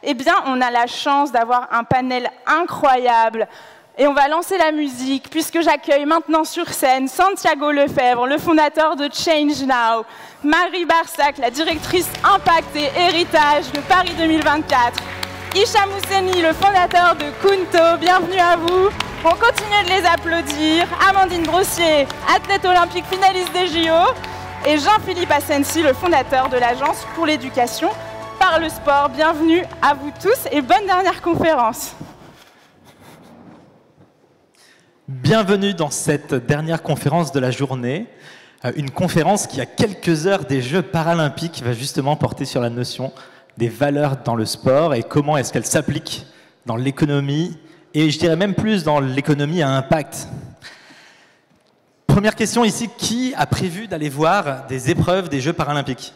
eh bien, on a la chance d'avoir un panel incroyable. Et on va lancer la musique, puisque j'accueille maintenant sur scène Santiago Lefebvre, le fondateur de Change Now, Marie Barsac, la directrice Impact et Héritage de Paris 2024, Hicham Housseni, le fondateur de Kunto, bienvenue à vous. On continue de les applaudir. Amandine Brossier, athlète olympique finaliste des JO. Et Jean-Philippe Asensi, le fondateur de l'Agence pour l'éducation par le sport. Bienvenue à vous tous et bonne dernière conférence. Bienvenue dans cette dernière conférence de la journée. Une conférence qui, à quelques heures des Jeux paralympiques, va justement porter sur la notion des valeurs dans le sport et comment est-ce qu'elles s'appliquent dans l'économie et je dirais même plus dans l'économie à impact. Première question ici, qui a prévu d'aller voir des épreuves des Jeux paralympiques?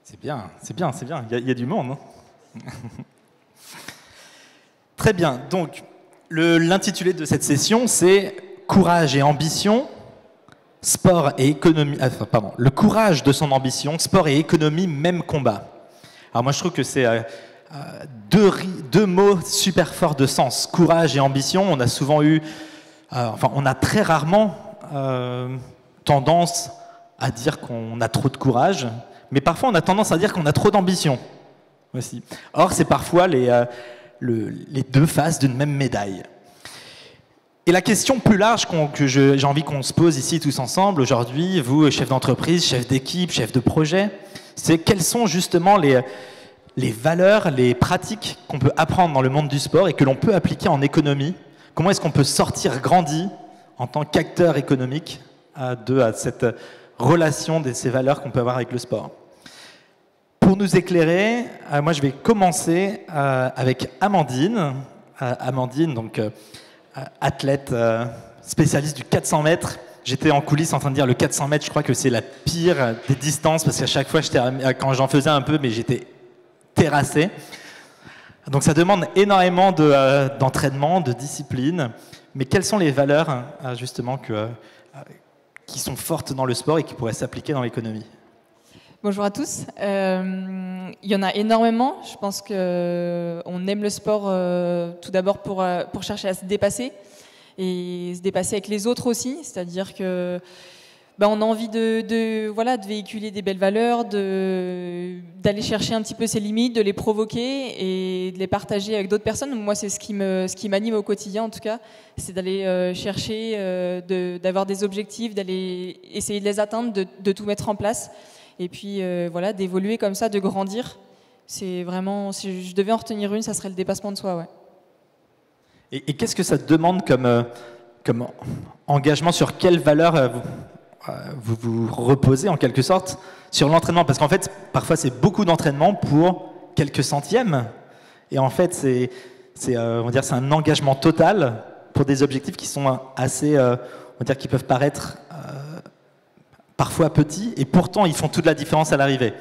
C'est bien, c'est bien, c'est bien, il y a du monde. Hein. Très bien, donc l'intitulé de cette session c'est « Courage et ambition, sport et économie ». Pardon, le courage de son ambition, sport et économie, même combat. Alors moi je trouve que c'est deux mots super forts de sens, courage et ambition. On a souvent eu, on a très rarement tendance à dire qu'on a trop de courage, mais parfois on a tendance à dire qu'on a trop d'ambition aussi. Or c'est parfois les deux faces d'une même médaille. Et la question plus large que j'ai envie qu'on se pose ici tous ensemble aujourd'hui, vous chefs d'entreprise, chefs d'équipe, chefs de projet, c'est quelles sont justement les valeurs, les pratiques qu'on peut apprendre dans le monde du sport et que l'on peut appliquer en économie. Comment est-ce qu'on peut sortir grandi en tant qu'acteur économique de cette relation de ces valeurs qu'on peut avoir avec le sport. Pour nous éclairer, moi je vais commencer avec Amandine. Amandine, donc athlète spécialiste du 400 mètres. J'étais en coulisses en train de dire le 400 mètres, je crois que c'est la pire des distances parce qu'à chaque fois, quand j'en faisais un peu, mais j'étais terrassé. Donc ça demande énormément d'entraînement, de discipline. Mais quelles sont les valeurs justement qui sont fortes dans le sport et qui pourraient s'appliquer dans l'économie? Bonjour à tous. Il y en a énormément. Je pense qu'on aime le sport tout d'abord pour chercher à se dépasser et se dépasser avec les autres aussi. C'est-à-dire que on a envie de véhiculer des belles valeurs, d'aller chercher un petit peu ses limites, de les provoquer et de les partager avec d'autres personnes. Moi, c'est ce qui m'anime au quotidien, en tout cas, c'est d'aller chercher, d'avoir des objectifs, d'aller essayer de les atteindre, de tout mettre en place. Et puis, d'évoluer comme ça, de grandir. C'est vraiment, si je devais en retenir une, ça serait le dépassement de soi, ouais. Et qu'est-ce que ça te demande comme engagement? Sur quelles valeurs vous reposez en quelque sorte sur l'entraînement? Parce qu'en fait, parfois c'est beaucoup d'entraînement pour quelques centièmes. Et en fait, c'est un engagement total pour des objectifs qui sont assez, qui peuvent paraître parfois petits, et pourtant ils font toute la différence à l'arrivée.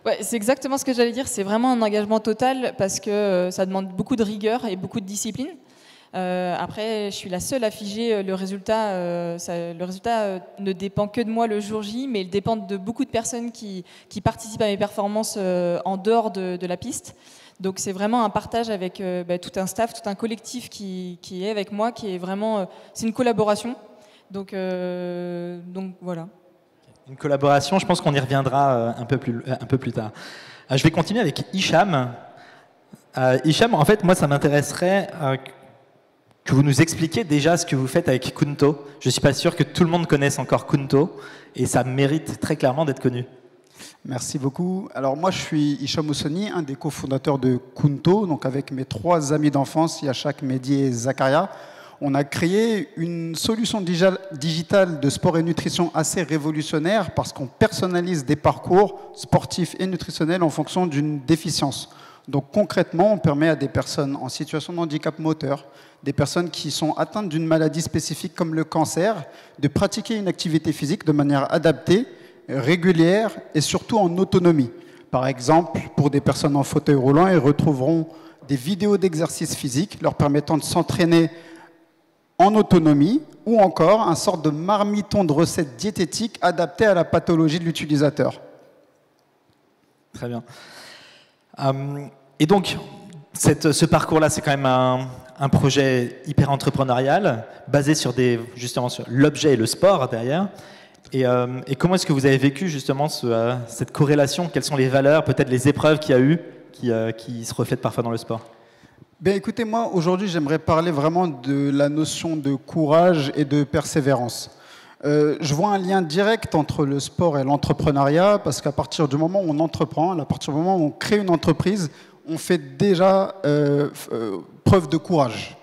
Ouais, c'est exactement ce que j'allais dire. C'est vraiment un engagement total parce que ça demande beaucoup de rigueur et beaucoup de discipline. Après, je suis la seule à figer le résultat. Le résultat ne dépend que de moi le jour J, mais il dépend de beaucoup de personnes qui participent à mes performances en dehors de la piste. Donc c'est vraiment un partage avec tout un staff, tout un collectif qui est avec moi, qui est vraiment... c'est une collaboration. Donc voilà. Une collaboration, je pense qu'on y reviendra un peu plus tard. Je vais continuer avec Hicham. Hicham, en fait, moi, ça m'intéresserait que vous nous expliquiez déjà ce que vous faites avec Kunto. Je ne suis pas sûr que tout le monde connaisse encore Kunto, et ça mérite très clairement d'être connu. Merci beaucoup. Alors moi, je suis Hicham Housseni, un des cofondateurs de Kunto. Donc avec mes 3 amis d'enfance, Yachak, Mehdi et Zakaria, on a créé une solution digitale de sport et nutrition assez révolutionnaire parce qu'on personnalise des parcours sportifs et nutritionnels en fonction d'une déficience. Donc concrètement, on permet à des personnes en situation de handicap moteur, des personnes qui sont atteintes d'une maladie spécifique comme le cancer, de pratiquer une activité physique de manière adaptée, régulière et surtout en autonomie. Par exemple, pour des personnes en fauteuil roulant, ils retrouveront des vidéos d'exercices physiques leur permettant de s'entraîner en autonomie, ou encore un sorte de marmiton de recettes diététiques adaptées à la pathologie de l'utilisateur. Très bien. Et donc, ce parcours-là, c'est quand même un projet hyper entrepreneurial, basé sur justement sur l'objet et le sport derrière. Et comment est-ce que vous avez vécu justement cette corrélation? Quelles sont les valeurs, peut-être les épreuves qu'il y a eu, qui se reflètent parfois dans le sport? Ben, écoutez, moi, aujourd'hui, j'aimerais parler vraiment de la notion de courage et de persévérance. Je vois un lien direct entre le sport et l'entrepreneuriat, parce qu'à partir du moment où on entreprend, à partir du moment où on crée une entreprise, on fait déjà preuve de courage.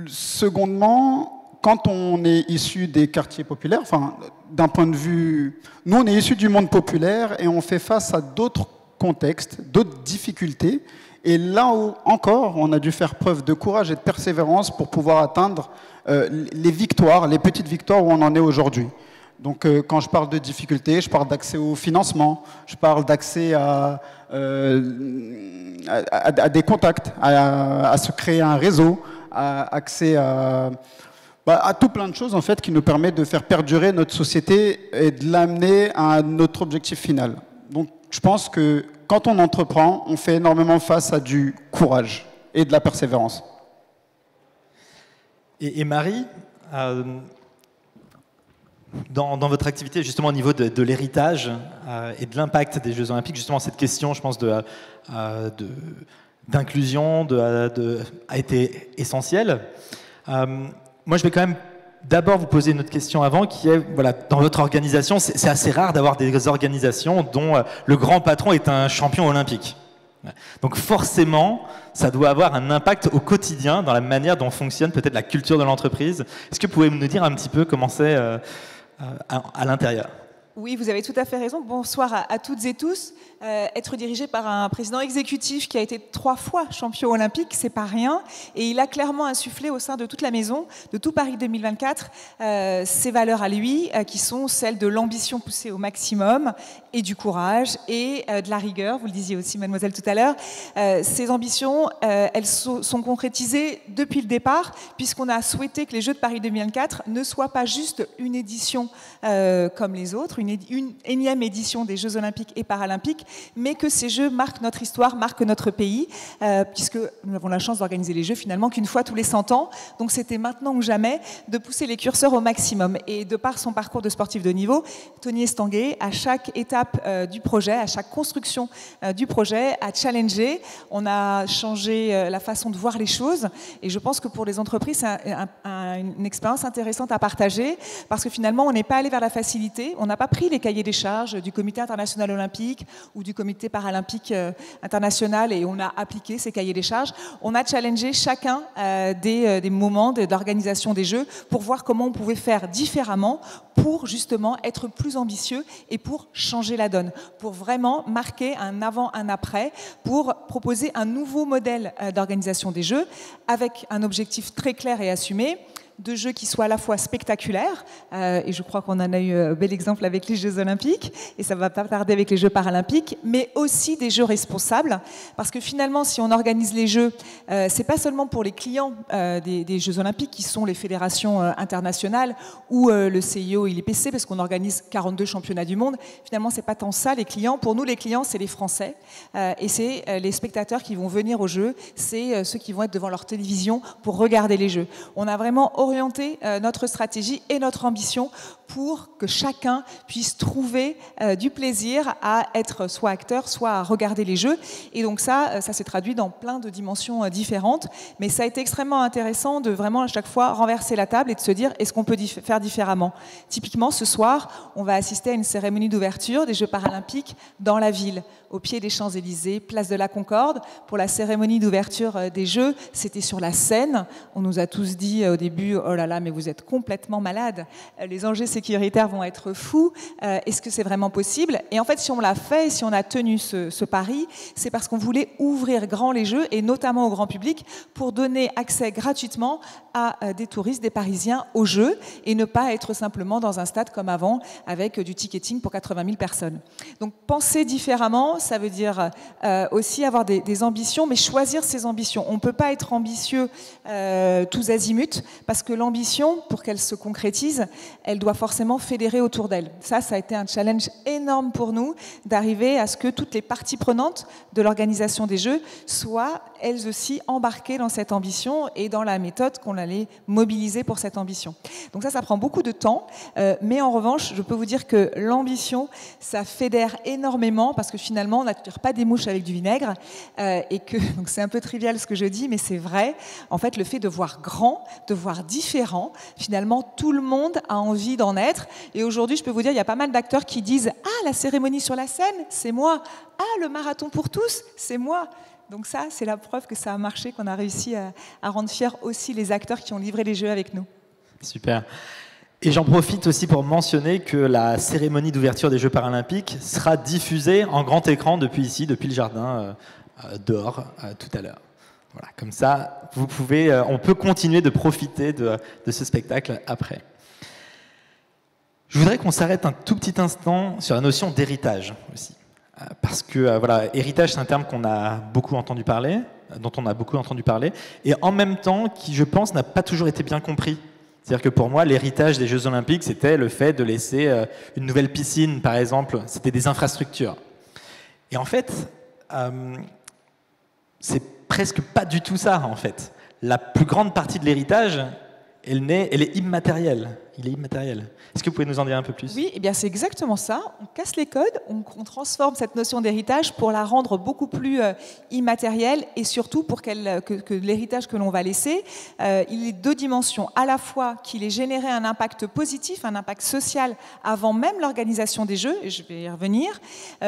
Secondement, quand on est issu des quartiers populaires, enfin, d'un point de vue... Nous, on est issu du monde populaire et on fait face à d'autres contextes, d'autres difficultés. Et là où, encore, on a dû faire preuve de courage et de persévérance pour pouvoir atteindre les victoires, les petites victoires où on en est aujourd'hui. Donc, quand je parle de difficultés, je parle d'accès au financement, je parle d'accès à des contacts, à se créer un réseau, accès à tout plein de choses en fait, qui nous permettent de faire perdurer notre société et de l'amener à notre objectif final. Donc, je pense que quand on entreprend, on fait énormément face à du courage et de la persévérance. Et Marie, dans votre activité, justement au niveau de l'héritage et de l'impact des Jeux Olympiques, justement cette question, je pense, d'inclusion a été essentielle. Moi, je vais quand même d'abord vous poser une autre question avant, qui est, voilà, dans votre organisation, c'est assez rare d'avoir des organisations dont le grand patron est un champion olympique. Donc forcément, ça doit avoir un impact au quotidien dans la manière dont fonctionne peut-être la culture de l'entreprise. Est-ce que vous pouvez nous dire un petit peu comment c'est à l'intérieur? Oui, vous avez tout à fait raison. Bonsoir à toutes et tous. Être dirigé par un président exécutif qui a été 3 fois champion olympique, c'est pas rien. Et il a clairement insufflé au sein de toute la maison, de tout Paris 2024, ses valeurs à lui, qui sont celles de l'ambition poussée au maximum et du courage et de la rigueur. Vous le disiez aussi, mademoiselle, tout à l'heure. Ces ambitions, elles sont concrétisées depuis le départ, puisqu'on a souhaité que les Jeux de Paris 2024 ne soient pas juste une édition comme les autres, une énième édition des Jeux Olympiques et Paralympiques, mais que ces Jeux marquent notre histoire, marquent notre pays, puisque nous avons la chance d'organiser les Jeux finalement qu'une fois tous les 100 ans. Donc c'était maintenant ou jamais de pousser les curseurs au maximum. Et de par son parcours de sportif de niveau, Tony Estanguet, à chaque étape du projet, à chaque construction du projet, a challengé. On a changé la façon de voir les choses. Et je pense que pour les entreprises, c'est une expérience intéressante à partager, parce que finalement, on n'est pas allé vers la facilité. On n'a pas pris les cahiers des charges du Comité international olympique ou du Comité paralympique international et on a appliqué ces cahiers des charges. On a challengé chacun des moments de l'organisation des Jeux pour voir comment on pouvait faire différemment pour justement être plus ambitieux et pour changer la donne, pour vraiment marquer un avant, un après, pour proposer un nouveau modèle d'organisation des Jeux avec un objectif très clair et assumé, de jeux qui soient à la fois spectaculaires, et je crois qu'on en a eu un bel exemple avec les Jeux Olympiques, et ça ne va pas tarder avec les Jeux Paralympiques, mais aussi des jeux responsables, parce que finalement, si on organise les Jeux, c'est pas seulement pour les clients des Jeux Olympiques, qui sont les fédérations internationales, ou le CIO et l'IPC, parce qu'on organise 42 championnats du monde. Finalement, c'est pas tant ça, les clients. Pour nous, les clients, c'est les Français, et c'est les spectateurs qui vont venir aux Jeux, c'est ceux qui vont être devant leur télévision pour regarder les Jeux. On a vraiment orienter notre stratégie et notre ambition pour que chacun puisse trouver du plaisir à être soit acteur, soit à regarder les Jeux. Et donc ça s'est traduit dans plein de dimensions différentes. Mais ça a été extrêmement intéressant de vraiment à chaque fois renverser la table et de se dire est-ce qu'on peut faire différemment. Typiquement, ce soir, on va assister à une cérémonie d'ouverture des Jeux Paralympiques dans la ville, au pied des Champs-Élysées, place de la Concorde. Pour la cérémonie d'ouverture des Jeux, c'était sur la Seine. On nous a tous dit au début oh là là, mais vous êtes complètement malade. Les enjeux sécuritaires vont être fous. Est-ce que c'est vraiment possible? Et en fait, si on l'a fait, si on a tenu ce pari, c'est parce qu'on voulait ouvrir grand les Jeux, et notamment au grand public, pour donner accès gratuitement à des touristes, des Parisiens aux Jeux, et ne pas être simplement dans un stade comme avant, avec du ticketing pour 80 000 personnes. Donc, penser différemment, ça veut dire aussi avoir des ambitions, mais choisir ses ambitions. On ne peut pas être ambitieux tous azimuts, parce que l'ambition, pour qu'elle se concrétise, elle doit forcément forcément fédérées autour d'elle. Ça a été un challenge énorme pour nous d'arriver à ce que toutes les parties prenantes de l'organisation des Jeux soient elles aussi embarquées dans cette ambition et dans la méthode qu'on allait mobiliser pour cette ambition. Donc ça prend beaucoup de temps, mais en revanche, je peux vous dire que l'ambition, ça fédère énormément parce que finalement, on n'attire pas des mouches avec du vinaigre et que, donc c'est un peu trivial ce que je dis, mais c'est vrai. En fait, le fait de voir grand, de voir différent, finalement, tout le monde a envie d'en être. Et aujourd'hui, je peux vous dire, il y a pas mal d'acteurs qui disent « Ah, la cérémonie sur la scène, c'est moi. Ah, le marathon pour tous, c'est moi. » Donc ça, c'est la preuve que ça a marché, qu'on a réussi à rendre fiers aussi les acteurs qui ont livré les Jeux avec nous. Super. Et j'en profite aussi pour mentionner que la cérémonie d'ouverture des Jeux paralympiques sera diffusée en grand écran depuis ici, depuis le jardin, dehors, tout à l'heure. Voilà, comme ça, on peut continuer de profiter de ce spectacle après. Je voudrais qu'on s'arrête un tout petit instant sur la notion d'héritage aussi. Parce que voilà, héritage, c'est un terme qu'on a beaucoup entendu parler, dont on a beaucoup entendu parler, et en même temps, qui, je pense, n'a pas toujours été bien compris. C'est-à-dire que pour moi, l'héritage des Jeux Olympiques, c'était le fait de laisser une nouvelle piscine, par exemple. C'était des infrastructures. Et en fait, c'est presque pas du tout ça, en fait. La plus grande partie de l'héritage, elle est immatérielle. Il est immatériel. Est-ce que vous pouvez nous en dire un peu plus ? Oui, eh bien c'est exactement ça. On casse les codes, on transforme cette notion d'héritage pour la rendre beaucoup plus immatérielle et surtout pour que l'héritage que l'on va laisser, il ait deux dimensions. À la fois qu'il ait généré un impact positif, un impact social avant même l'organisation des Jeux, et je vais y revenir,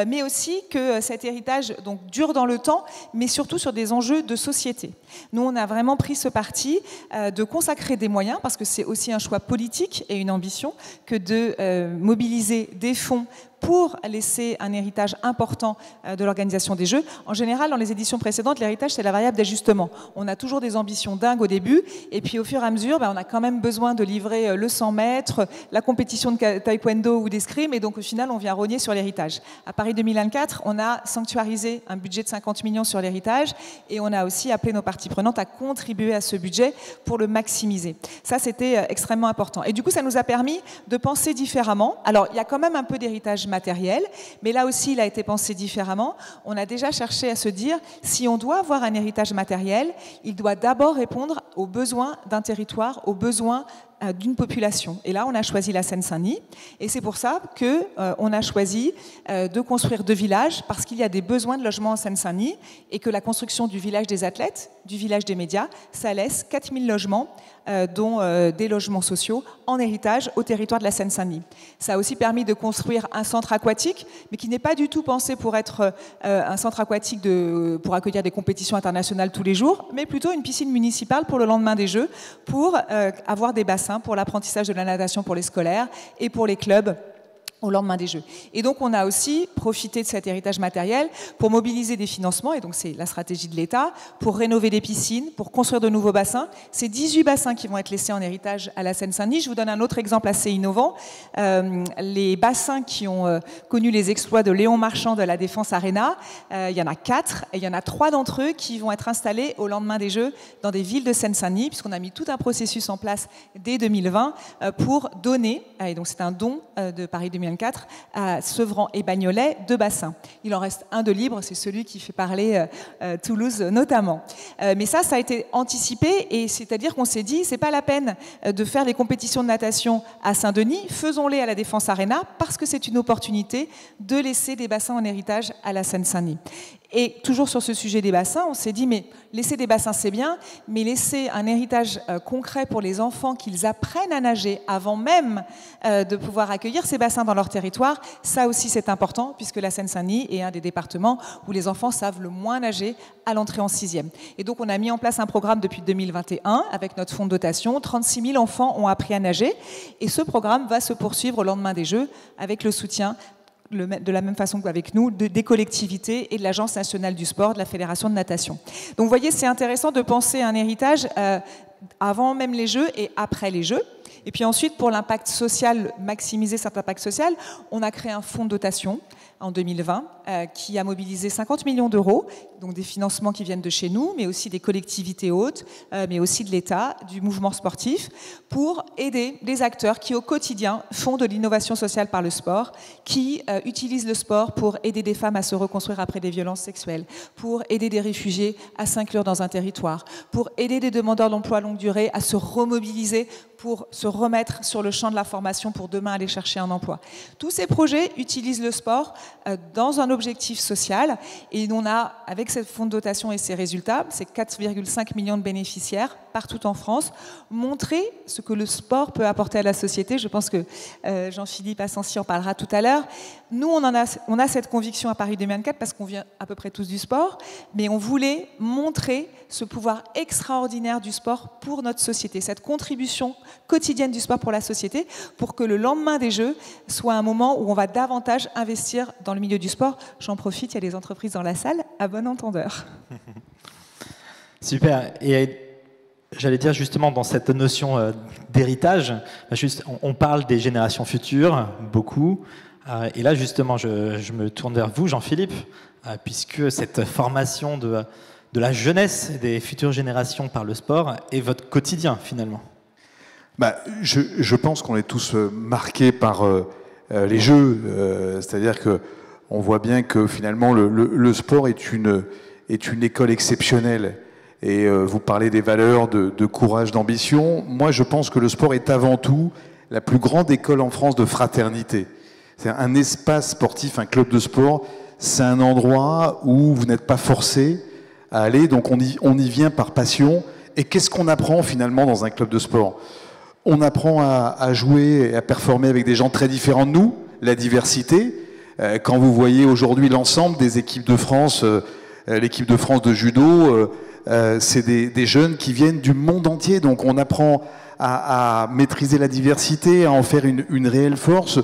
mais aussi que cet héritage donc, dure dans le temps, mais surtout sur des enjeux de société. Nous, on a vraiment pris ce parti de consacrer des moyens, parce que c'est aussi un choix politique et une ambition, que de mobiliser des fonds pour laisser un héritage important de l'organisation des Jeux. En général, dans les éditions précédentes, l'héritage, c'est la variable d'ajustement. On a toujours des ambitions dingues au début, et puis au fur et à mesure, on a quand même besoin de livrer le 100 mètres, la compétition de taekwondo ou d'escrime, et donc au final, on vient rogner sur l'héritage. À Paris 2024, on a sanctuarisé un budget de 50 millions sur l'héritage, et on a aussi appelé nos parties prenantes à contribuer à ce budget pour le maximiser. Ça, c'était extrêmement important. Et du coup, ça nous a permis de penser différemment. Alors, il y a quand même un peu d'héritage matériel, mais là aussi, il a été pensé différemment. On a déjà cherché à se dire, si on doit avoir un héritage matériel, il doit d'abord répondre aux besoins d'un territoire, aux besoins d'une population. Et là, on a choisi la Seine-Saint-Denis, et c'est pour ça qu'on a choisi de construire 2 villages, parce qu'il y a des besoins de logement en Seine-Saint-Denis, et que la construction du village des athlètes, du village des médias, ça laisse 4000 logements, dont des logements sociaux, en héritage au territoire de la Seine-Saint-Denis. Ça a aussi permis de construire un centre aquatique, mais qui n'est pas du tout pensé pour être un centre aquatique pour accueillir des compétitions internationales tous les jours, mais plutôt une piscine municipale pour le lendemain des Jeux, pour avoir des bassins pour l'apprentissage de la natation pour les scolaires et pour les clubs au lendemain des Jeux. Et donc, on a aussi profité de cet héritage matériel pour mobiliser des financements, et donc c'est la stratégie de l'État, pour rénover des piscines, pour construire de nouveaux bassins. C'est 18 bassins qui vont être laissés en héritage à la Seine-Saint-Denis. Je vous donne un autre exemple assez innovant. Les bassins qui ont connu les exploits de Léon Marchand de la Défense Arena, il y en a 4, et il y en a 3 d'entre eux qui vont être installés au lendemain des Jeux dans des villes de Seine-Saint-Denis, puisqu'on a mis tout un processus en place dès 2020 pour donner, et donc c'est un don de Paris 2024, à Sevran et Bagnolet, 2 bassins. Il en reste un de libre, c'est celui qui fait parler Toulouse notamment. Mais ça a été anticipé, et c'est-à-dire qu'on s'est dit, c'est pas la peine de faire des compétitions de natation à Saint-Denis, faisons-les à la Défense Arena, parce que c'est une opportunité de laisser des bassins en héritage à la Seine-Saint-Denis. Et toujours sur ce sujet des bassins, on s'est dit, mais laisser des bassins, c'est bien, mais laisser un héritage concret pour les enfants, qu'ils apprennent à nager avant même de pouvoir accueillir ces bassins dans leur territoire, ça aussi c'est important, puisque la Seine-Saint-Denis est un des départements où les enfants savent le moins nager à l'entrée en 6e. Et donc on a mis en place un programme depuis 2021 avec notre fonds de dotation. 36 000 enfants ont appris à nager, et ce programme va se poursuivre au lendemain des Jeux avec le soutien de la même façon qu'avec nous, des collectivités et de l'Agence nationale du sport, de la Fédération de natation. Donc vous voyez, c'est intéressant de penser un héritage avant même les Jeux et après les Jeux. Et puis ensuite, pour l'impact social, maximiser cet impact social, on a créé un fonds de dotation en 2020, qui a mobilisé 50 millions d'euros, donc des financements qui viennent de chez nous, mais aussi des collectivités hautes, mais aussi de l'État, du mouvement sportif, pour aider les acteurs qui, au quotidien, font de l'innovation sociale par le sport, qui utilisent le sport pour aider des femmes à se reconstruire après des violences sexuelles, pour aider des réfugiés à s'inclure dans un territoire, pour aider des demandeurs d'emploi longue durée à se remobiliser pour se remettre sur le champ de la formation pour demain aller chercher un emploi. Tous ces projets utilisent le sport dans un objectif social et on a, avec cette fonds de dotation et ses résultats, ces 4,5 millions de bénéficiaires partout en France, montré ce que le sport peut apporter à la société. Je pense que Jean-Philippe Assensi en parlera tout à l'heure. Nous, on a cette conviction à Paris 2024 parce qu'on vient à peu près tous du sport, mais on voulait montrer ce pouvoir extraordinaire du sport pour notre société, cette contribution quotidienne du sport pour la société, pour que le lendemain des Jeux soit un moment où on va davantage investir dans le milieu du sport. J'en profite, il y a des entreprises dans la salle, à bon entendeur. Super. Et j'allais dire justement dans cette notion d'héritage, on parle des générations futures, beaucoup. Et là justement, je me tourne vers vous, Jean-Philippe, puisque cette formation de la jeunesse des futures générations par le sport est votre quotidien finalement. Je pense qu'on est tous marqués par les Jeux, c'est-à-dire qu'on voit bien que finalement le sport est une école exceptionnelle. Et vous parlez des valeurs de courage, d'ambition. Moi, je pense que le sport est avant tout la plus grande école en France de fraternité. C'est un espace sportif, un club de sport, c'est un endroit où vous n'êtes pas forcé à aller, donc on y vient par passion. Et qu'est-ce qu'on apprend finalement dans un club de sport ? On apprend à jouer et à performer avec des gens très différents de nous, la diversité. Quand vous voyez aujourd'hui l'ensemble des équipes de France, l'équipe de France de judo, c'est des jeunes qui viennent du monde entier. Donc on apprend à maîtriser la diversité, à en faire une réelle force.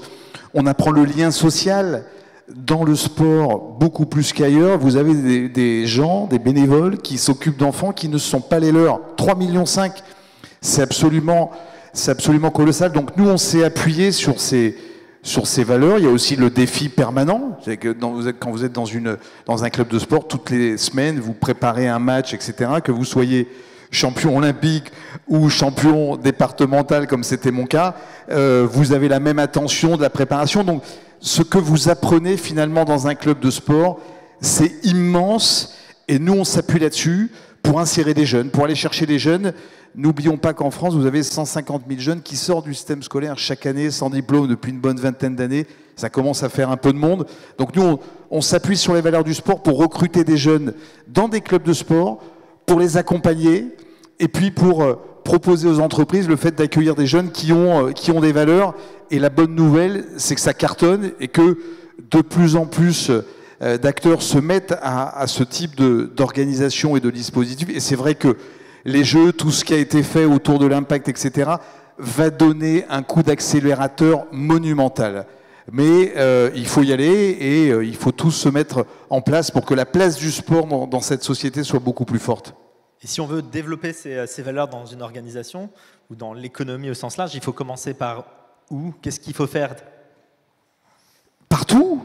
On apprend le lien social dans le sport beaucoup plus qu'ailleurs. Vous avez des gens, des bénévoles qui s'occupent d'enfants qui ne sont pas les leurs. 3,5 millions, c'est absolument colossal. Donc nous, on s'est appuyé sur ces valeurs. Il y a aussi le défi permanent. C'est que quand vous êtes dans un club de sport, toutes les semaines, vous préparez un match, etc. Que vous soyez champion olympique ou champion départemental, comme c'était mon cas, vous avez la même attention de la préparation. Donc ce que vous apprenez finalement dans un club de sport, c'est immense. Et nous, on s'appuie là-dessus pour insérer des jeunes, pour aller chercher des jeunes. N'oublions pas qu'en France, vous avez 150 000 jeunes qui sortent du système scolaire chaque année sans diplôme depuis une bonne vingtaine d'années. Ça commence à faire un peu de monde. Donc nous, on s'appuie sur les valeurs du sport pour recruter des jeunes dans des clubs de sport, pour les accompagner et puis pour proposer aux entreprises le fait d'accueillir des jeunes qui ont des valeurs. Et la bonne nouvelle, c'est que ça cartonne et que de plus en plus d'acteurs se mettent à ce type d'organisation et de dispositif. Et c'est vrai que les Jeux, tout ce qui a été fait autour de l'impact, etc., va donner un coup d'accélérateur monumental. Mais il faut y aller et il faut tous se mettre en place pour que la place du sport dans cette société soit beaucoup plus forte. Et si on veut développer ces valeurs dans une organisation ou dans l'économie au sens large, il faut commencer par où ? Qu'est-ce qu'il faut faire ? Partout.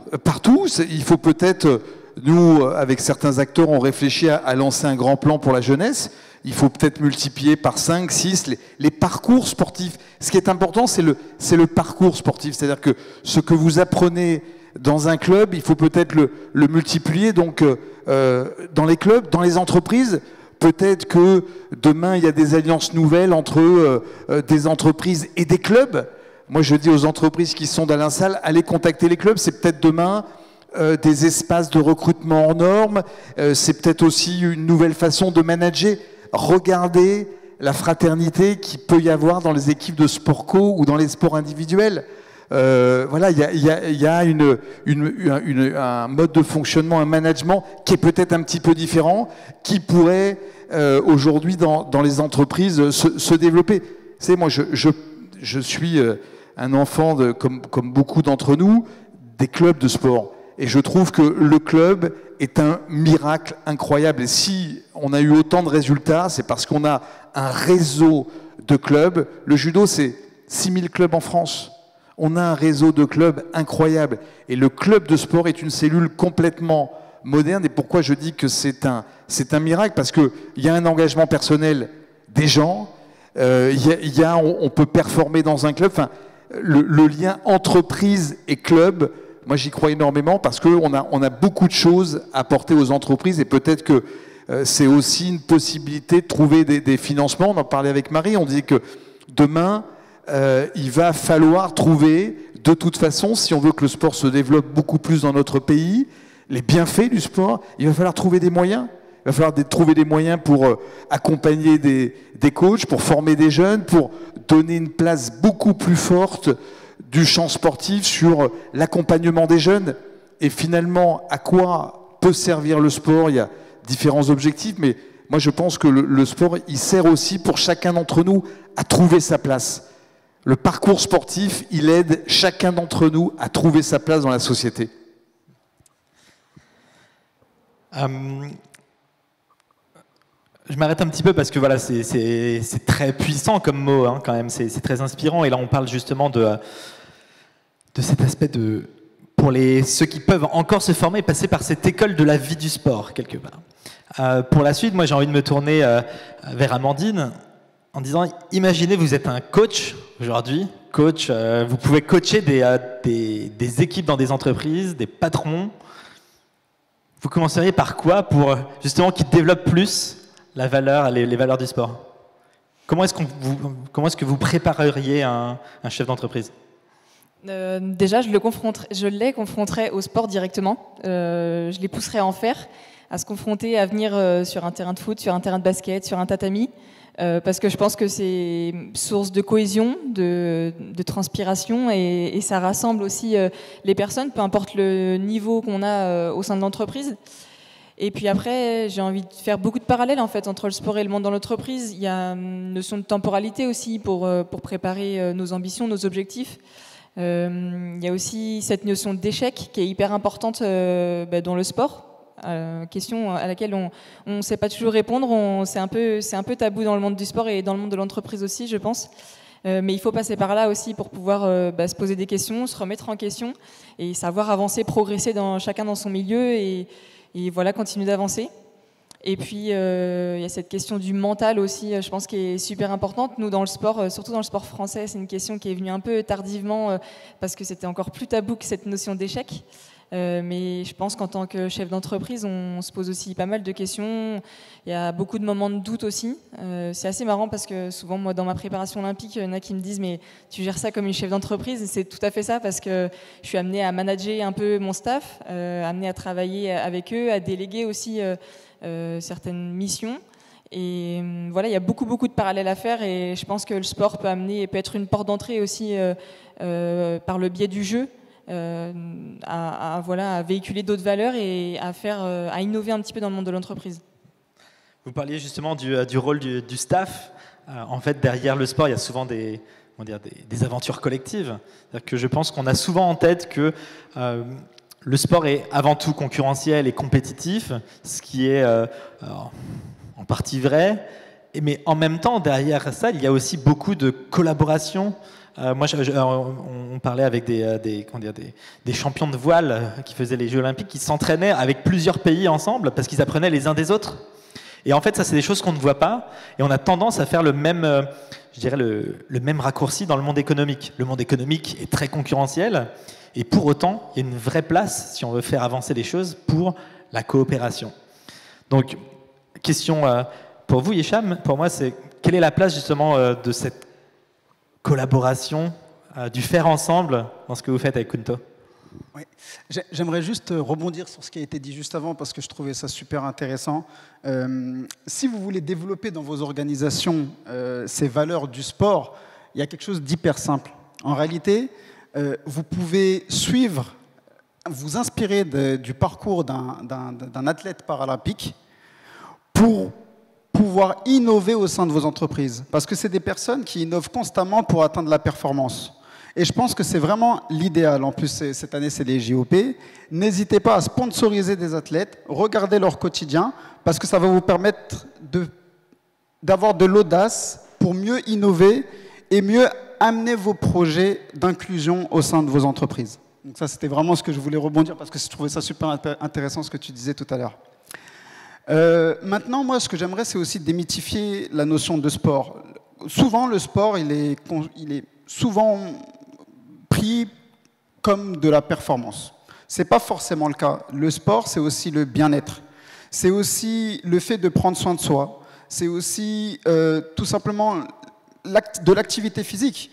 Il faut peut-être, nous, avec certains acteurs, on réfléchit à lancer un grand plan pour la jeunesse. Il faut peut-être multiplier par 5, 6 les parcours sportifs. Ce qui est important, c'est le parcours sportif. C'est-à-dire que ce que vous apprenez dans un club, il faut peut-être le multiplier donc, dans les clubs, dans les entreprises. Peut-être que demain, il y a des alliances nouvelles entre des entreprises et des clubs. Moi, je dis aux entreprises qui sont dans la salle, allez contacter les clubs. C'est peut-être demain des espaces de recrutement hors normes. C'est peut-être aussi une nouvelle façon de manager. Regardez la fraternité qu'il peut y avoir dans les équipes de sport co ou dans les sports individuels. Voilà, il y a un mode de fonctionnement, un management qui est peut-être un petit peu différent, qui pourrait aujourd'hui dans les entreprises se développer. Vous savez, moi, je suis un enfant, comme beaucoup d'entre nous, des clubs de sport. Et je trouve que le club est un miracle incroyable. Et si on a eu autant de résultats, c'est parce qu'on a un réseau de clubs. Le judo, c'est 6000 clubs en France. On a un réseau de clubs incroyable. Et le club de sport est une cellule complètement moderne. Et pourquoi je dis que c'est un miracle? Parce qu'il y a un engagement personnel des gens. On peut performer dans un club. Enfin, le lien entreprise et club, moi j'y crois énormément parce qu'on a beaucoup de choses à apporter aux entreprises. Et peut-être que c'est aussi une possibilité de trouver des financements. On en parlait avec Marie. On dit que demain, il va falloir trouver, de toute façon, si on veut que le sport se développe beaucoup plus dans notre pays, les bienfaits du sport, il va falloir trouver des moyens. Il va falloir trouver des moyens pour accompagner des coachs, pour former des jeunes, pour donner une place beaucoup plus forte du champ sportif sur l'accompagnement des jeunes. Et finalement, à quoi peut servir le sport? Il y a différents objectifs, mais moi je pense que le sport, il sert aussi pour chacun d'entre nous à trouver sa place. Le parcours sportif, il aide chacun d'entre nous à trouver sa place dans la société. Je m'arrête un petit peu parce que voilà, c'est très puissant comme mot, hein, quand même, c'est très inspirant. Et là, on parle justement de cet aspect pour ceux qui peuvent encore se former, passer par cette école de la vie du sport, quelque part. Pour la suite, moi, j'ai envie de me tourner vers Amandine en disant, imaginez, vous êtes un coach aujourd'hui, vous pouvez coacher des équipes dans des entreprises, des patrons. Vous commenceriez par quoi pour justement qu'ils développent plus les valeurs du sport? Comment est-ce que vous prépareriez un chef d'entreprise? Déjà, je les confronterais au sport directement. Je les pousserais à en faire, à se confronter, à venir sur un terrain de foot, sur un terrain de basket, sur un tatami. Parce que je pense que c'est source de cohésion, de transpiration, et ça rassemble aussi les personnes, peu importe le niveau qu'on a au sein de l'entreprise. Et puis après, j'ai envie de faire beaucoup de parallèles en fait entre le sport et le monde dans l'entreprise. Il y a une notion de temporalité aussi pour préparer nos ambitions, nos objectifs. Il y a aussi cette notion d'échec qui est hyper importante dans le sport. Question à laquelle on ne sait pas toujours répondre. C'est un peu tabou dans le monde du sport et dans le monde de l'entreprise aussi, je pense. Mais il faut passer par là aussi pour pouvoir se poser des questions, se remettre en question et savoir avancer, progresser chacun dans son milieu et voilà, continuer d'avancer. Et puis, il y a cette question du mental aussi, je pense, qui est super importante. Nous, dans le sport, surtout dans le sport français, c'est une question qui est venue un peu tardivement parce que c'était encore plus tabou que cette notion d'échec. Mais je pense qu'en tant que chef d'entreprise, on se pose aussi pas mal de questions. Il y a beaucoup de moments de doute aussi. C'est assez marrant parce que souvent, moi, dans ma préparation olympique, il y en a qui me disent « mais tu gères ça comme une chef d'entreprise ?» Et c'est tout à fait ça parce que je suis amenée à manager un peu mon staff, amenée à travailler avec eux, à déléguer aussi certaines missions. Et voilà, il y a beaucoup de parallèles à faire et je pense que le sport peut être une porte d'entrée aussi par le biais du jeu. À véhiculer d'autres valeurs et à innover un petit peu dans le monde de l'entreprise. Vous parliez justement du rôle du staff. En fait, derrière le sport, il y a souvent des aventures collectives. C'est-à-dire que je pense qu'on a souvent en tête que le sport est avant tout concurrentiel et compétitif, ce qui est en partie vrai. Mais en même temps, derrière ça, il y a aussi beaucoup de collaboration. Moi, on parlait avec des champions de voile qui faisaient les Jeux Olympiques, qui s'entraînaient avec plusieurs pays ensemble parce qu'ils apprenaient les uns des autres. Et en fait, ça, c'est des choses qu'on ne voit pas. Et on a tendance à faire le même raccourci dans le monde économique. Le monde économique est très concurrentiel. Et pour autant, il y a une vraie place, si on veut faire avancer les choses, pour la coopération. Donc, question pour vous, Hicham, pour moi, c'est quelle est la place justement de cette collaboration, du faire ensemble dans ce que vous faites avec Kunto? Oui. J'aimerais juste rebondir sur ce qui a été dit juste avant parce que je trouvais ça super intéressant. Si vous voulez développer dans vos organisations ces valeurs du sport, il y a quelque chose d'hyper simple. En réalité, vous pouvez vous inspirer du parcours d'un athlète paralympique pour pouvoir innover au sein de vos entreprises. Parce que c'est des personnes qui innovent constamment pour atteindre la performance. Et je pense que c'est vraiment l'idéal. En plus, cette année, c'est les JOP. N'hésitez pas à sponsoriser des athlètes, regardez leur quotidien, parce que ça va vous permettre d'avoir de l'audace pour mieux innover et mieux amener vos projets d'inclusion au sein de vos entreprises. Donc ça, c'était vraiment ce que je voulais rebondir parce que je trouvais ça super intéressant ce que tu disais tout à l'heure. Maintenant, moi, ce que j'aimerais, c'est aussi démythifier la notion de sport. Souvent, le sport, il est souvent pris comme de la performance. Ce n'est pas forcément le cas. Le sport, c'est aussi le bien-être. C'est aussi le fait de prendre soin de soi. C'est aussi tout simplement de l'activité physique.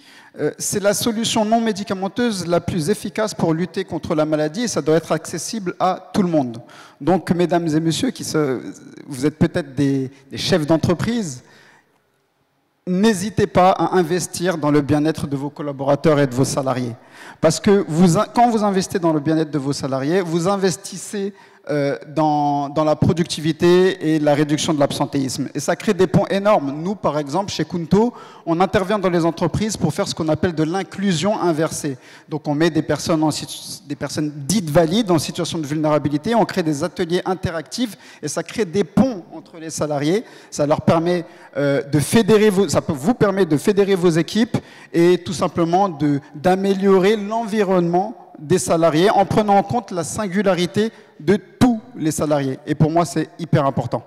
C'est la solution non médicamenteuse la plus efficace pour lutter contre la maladie et ça doit être accessible à tout le monde. Donc, mesdames et messieurs, vous êtes peut-être des chefs d'entreprise, n'hésitez pas à investir dans le bien-être de vos collaborateurs et de vos salariés. Parce que quand vous investissez dans le bien-être de vos salariés, vous investissez dans la productivité et la réduction de l'absentéisme. Et ça crée des ponts énormes. Nous, par exemple, chez Kunto, on intervient dans les entreprises pour faire ce qu'on appelle de l'inclusion inversée. Donc on met des personnes dites valides en situation de vulnérabilité, on crée des ateliers interactifs et ça crée des ponts entre les salariés. Ça leur permet ça vous permet de fédérer vos équipes et tout simplement d'améliorer l'environnement des salariés en prenant en compte la singularité de tous les salariés. Et pour moi, c'est hyper important.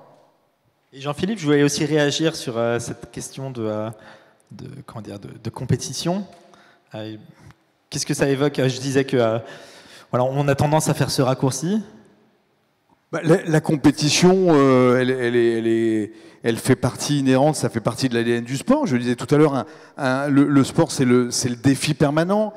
Et Jean-Philippe, je voulais aussi réagir sur cette question de compétition. Qu'est-ce que ça évoque? Je disais que voilà, on a tendance à faire ce raccourci. La compétition, elle fait partie inhérente, ça fait partie de l'ADN du sport. Je le disais tout à l'heure, le sport, c'est le défi permanent.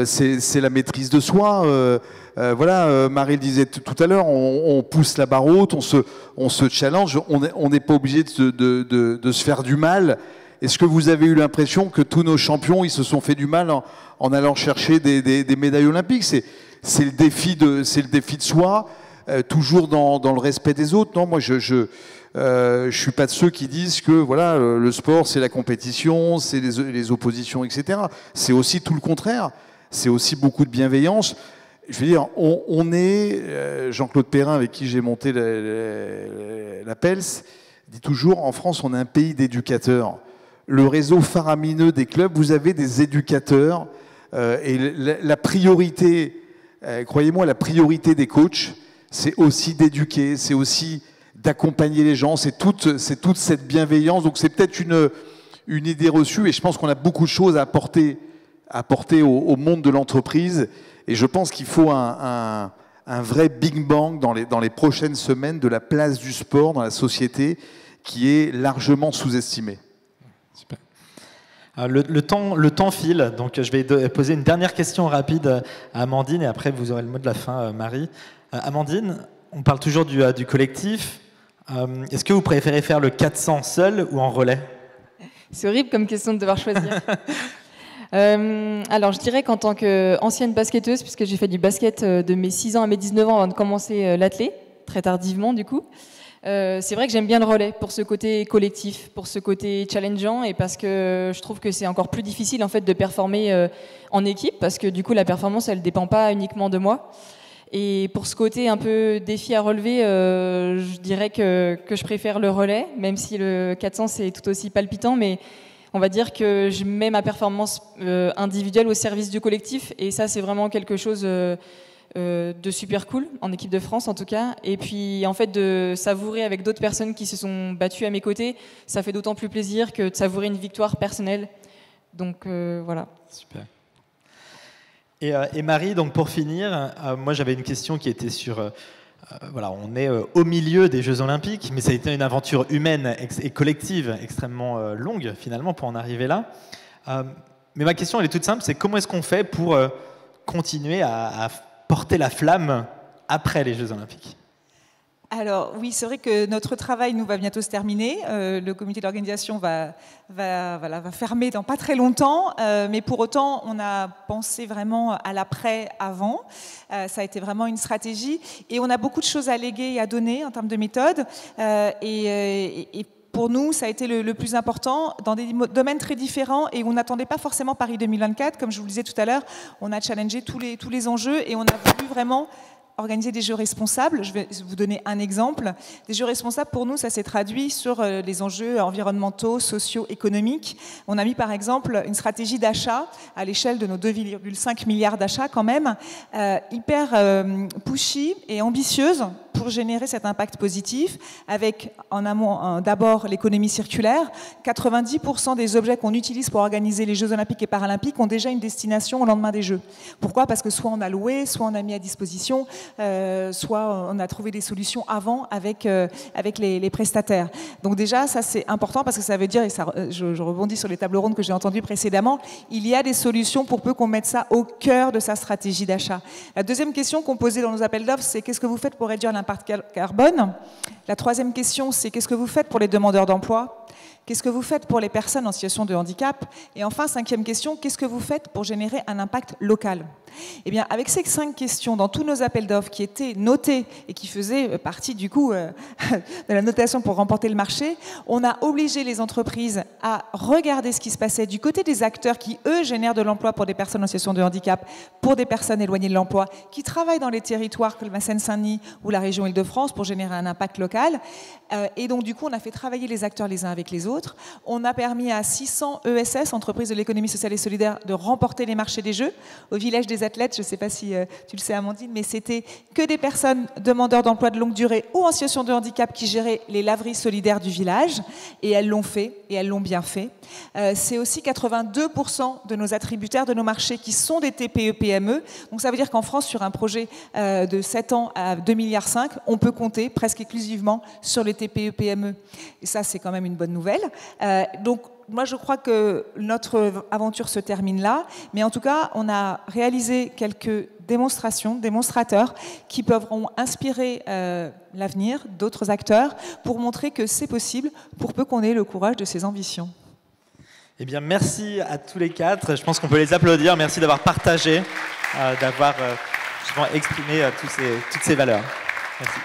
C'est la maîtrise de soi. Voilà, Marie le disait tout à l'heure, on pousse la barre haute, on se challenge, on n'est pas obligé de se faire du mal. Est-ce que vous avez eu l'impression que tous nos champions, ils se sont fait du mal en allant chercher des médailles olympiques? C'est le défi de soi, toujours dans le respect des autres. Non, moi, je suis pas de ceux qui disent que voilà, le sport, c'est la compétition, c'est les oppositions, etc. C'est aussi tout le contraire. C'est aussi beaucoup de bienveillance. Je veux dire, on est... Jean-Claude Perrin, avec qui j'ai monté la PELS, dit toujours, en France, on est un pays d'éducateurs. Le réseau faramineux des clubs, vous avez des éducateurs. Et la priorité, croyez-moi, la priorité des coachs, c'est aussi d'éduquer, c'est aussi d'accompagner les gens, c'est toute cette bienveillance. Donc c'est peut-être une idée reçue, et je pense qu'on a beaucoup de choses à apporter au monde de l'entreprise. Et je pense qu'il faut un vrai Big Bang dans les prochaines semaines de la place du sport dans la société qui est largement sous-estimée. Super. Le temps file, donc je vais poser une dernière question rapide à Amandine et après vous aurez le mot de la fin, Marie. Amandine, on parle toujours du collectif. Est-ce que vous préférez faire le 400 seul ou en relais? C'est horrible comme question de devoir choisir. Alors, je dirais qu'en tant qu'ancienne basketteuse, puisque j'ai fait du basket de mes 6 ans à mes 19 ans avant de commencer l'athlé, très tardivement du coup, c'est vrai que j'aime bien le relais pour ce côté collectif, pour ce côté challengeant, et parce que je trouve que c'est encore plus difficile en fait de performer en équipe, parce que du coup la performance elle dépend pas uniquement de moi. Et pour ce côté un peu défi à relever, je dirais que je préfère le relais, même si le 400 c'est tout aussi palpitant, mais on va dire que je mets ma performance individuelle au service du collectif, et ça c'est vraiment quelque chose de super cool, en équipe de France en tout cas. Et puis en fait de savourer avec d'autres personnes qui se sont battues à mes côtés, ça fait d'autant plus plaisir que de savourer une victoire personnelle. Donc voilà. Super. Et Marie, donc pour finir, moi j'avais une question qui était sur... voilà, on est au milieu des Jeux Olympiques, mais ça a été une aventure humaine et collective extrêmement longue finalement pour en arriver là. Mais ma question elle est toute simple, c'est comment est-ce qu'on fait pour continuer à porter la flamme après les Jeux Olympiques? Alors oui, c'est vrai que notre travail nous va bientôt se terminer. Le comité d'organisation va fermer dans pas très longtemps, mais pour autant, on a pensé vraiment à l'après-avant. Ça a été vraiment une stratégie, et on a beaucoup de choses à léguer et à donner en termes de méthode. Et pour nous, ça a été le plus important dans des domaines très différents, et on n'attendait pas forcément Paris 2024. Comme je vous le disais tout à l'heure, on a challengé tous les enjeux, et on a voulu vraiment organiser des jeux responsables. Je vais vous donner un exemple. Des jeux responsables, pour nous, ça s'est traduit sur les enjeux environnementaux, sociaux, économiques. On a mis par exemple une stratégie d'achat à l'échelle de nos 2,5 milliards d'achats quand même, hyper pushy et ambitieuse pour générer cet impact positif, avec en amont d'abord l'économie circulaire. 90% des objets qu'on utilise pour organiser les Jeux Olympiques et Paralympiques ont déjà une destination au lendemain des Jeux. Pourquoi ? Parce que soit on a loué, soit on a mis à disposition, soit on a trouvé des solutions avant avec les prestataires. Donc déjà, ça c'est important parce que ça veut dire, et ça, je rebondis sur les tables rondes que j'ai entendues précédemment, il y a des solutions pour peu qu'on mette ça au cœur de sa stratégie d'achat. La deuxième question qu'on posait dans nos appels d'offres, c'est qu'est-ce que vous faites pour réduire l'impact carbone ? La troisième question, c'est qu'est-ce que vous faites pour les demandeurs d'emploi ? Qu'est-ce que vous faites pour les personnes en situation de handicap ? Et enfin, cinquième question, qu'est-ce que vous faites pour générer un impact local ? Eh bien, avec ces 5 questions dans tous nos appels d'offres qui étaient notés et qui faisaient partie du coup de la notation pour remporter le marché, on a obligé les entreprises à regarder ce qui se passait du côté des acteurs qui, eux, génèrent de l'emploi pour des personnes en situation de handicap, pour des personnes éloignées de l'emploi, qui travaillent dans les territoires comme la Seine-Saint-Denis ou la région Île-de-France pour générer un impact local. Et donc, du coup, on a fait travailler les acteurs les uns avec les autres. On a permis à 600 ESS, entreprises de l'économie sociale et solidaire, de remporter les marchés des Jeux. Au village des athlètes, je ne sais pas si tu le sais Amandine, mais c'était que des personnes demandeurs d'emploi de longue durée ou en situation de handicap qui géraient les laveries solidaires du village, et elles l'ont fait, et elles l'ont bien fait. C'est aussi 82% de nos attributaires de nos marchés qui sont des TPE-PME, donc ça veut dire qu'en France, sur un projet de 7 ans à 2,5 milliards, on peut compter presque exclusivement sur les TPE-PME, et ça c'est quand même une bonne nouvelle. Donc moi, je crois que notre aventure se termine là, mais en tout cas, on a réalisé quelques démonstrateurs qui peuvent inspirer l'avenir d'autres acteurs pour montrer que c'est possible, pour peu qu'on ait le courage de ses ambitions. Eh bien, merci à tous les 4. Je pense qu'on peut les applaudir. Merci d'avoir partagé, d'avoir justement exprimé toutes ces valeurs. Merci.